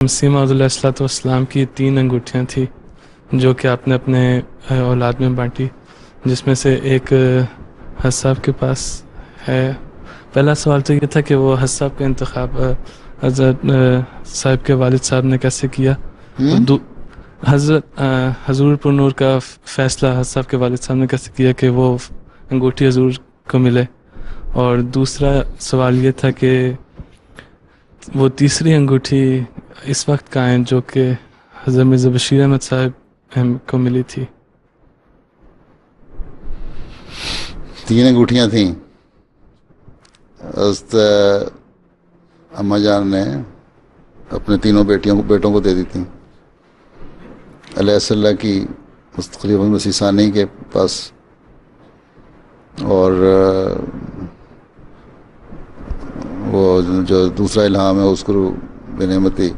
مسیح موعود علیہ الصلوۃ والسلام کی 3 انگوٹھیاں تھیں جو کہ آپ نے اپنے اولاد میں بانٹی، جس میں سے ایک حضرت صاحب کے پاس ہے۔ پہلا سوال تو یہ تھا کہ وہ حضرت صاحب کا انتخاب حضرت صاحب کے والد صاحب نے کیسے کیا، اور حضرت حضور پر نور کا فیصلہ حضرت صاحب کے والد صاحب نے کیسے کیا کہ وہ انگوٹھی حضور کو ملے، اور دوسرا سوال یہ تھا کہ وہ تیسری انگوٹھی اس وقت کہاں ہے جو کہ حضرت مرزا بشیر احمد صاحب کو ملی تھی۔ 3 انگوٹھیاں تھیں، حضرت اماں جان نے اپنے تینوں بیٹوں کو دے دی تھیں۔ علیہ السلام کی مستقلی مسیح ثانی کے پاس، اور وہ جو دوسرا الہام ہے اس کو بنعمتی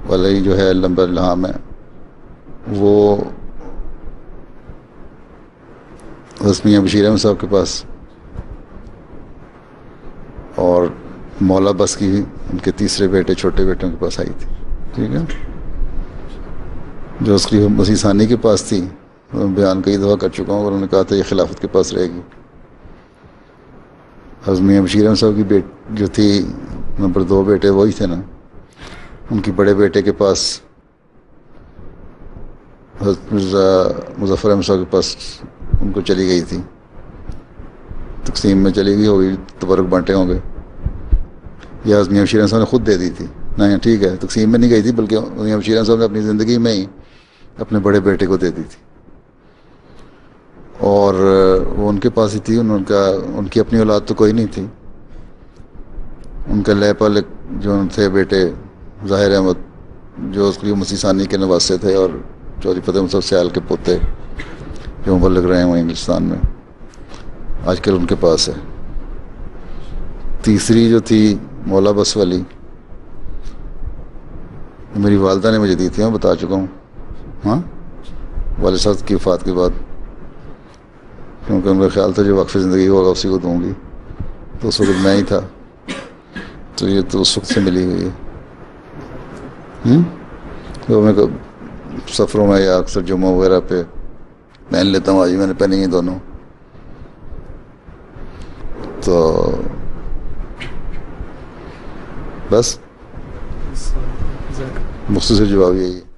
والا ہی جو ہے لمبا الہام ہے، وہ حضرت میاں بشیر احمد صاحب کے پاس، اور مولا بس کی ان کے تیسرے بیٹے چھوٹے بیٹوں کے پاس آئی تھی۔ ٹھیک ہے، جو اس کی مسیح ثانی کے پاس تھی بیان کئی دفعہ کر چکا ہوں، اور انہوں نے کہا تھا یہ خلافت کے پاس رہے گی۔ حضرت میاں بشیر احمد صاحب کی جو تھی نمبر 2 بیٹے وہی تھے نا، ان کی بڑے بیٹے کے پاس حضرت مرزا مظفر احمد صاحب کے پاس ان کو چلی گئی تھی، تقسیم میں چلی گئی ہوگی، تبرک بانٹے ہوں گے، یا حضرت میاں بشیر احمد صاحب نے خود دے دی تھی۔ نہیں ٹھیک ہے، تقسیم میں نہیں گئی تھی، بلکہ میاں بشیر احمد صاحب نے اپنی زندگی میں ہی اپنے بڑے بیٹے کو دے دی تھی، اور وہ ان کے پاس ہی تھی۔ ان کی اپنی اولاد تو کوئی نہیں تھی، ان کا لے پل جو تھے بیٹے ظاہر احمد جو اس کی مسیح ثانی کے نواسے تھے، اور چودھری فتح مصطفیٰ سیال کے پوتے جو مبلغ رہے ہیں ہندوستان میں، آج کل ان کے پاس ہے۔ تیسری جو تھی مولا بس والی، میری والدہ نے مجھے دی تھی، میں بتا چکا ہوں، ہاں، والد صاحب کی وفات کے بعد، کیونکہ ان کا خیال تھا جو وقف زندگی ہوگا اسی کو دوں گی، تو اس وقت میں ہی تھا، تو یہ تو اس وقت سے ملی ہوئی ہے۔ تو میں سفروں میں یا اکثر جمعہ وغیرہ پہ پہن لیتا ہوں، آج ہی میں نے پہنی ہیں دونوں، تو بس مختصر جواب یہی ہے۔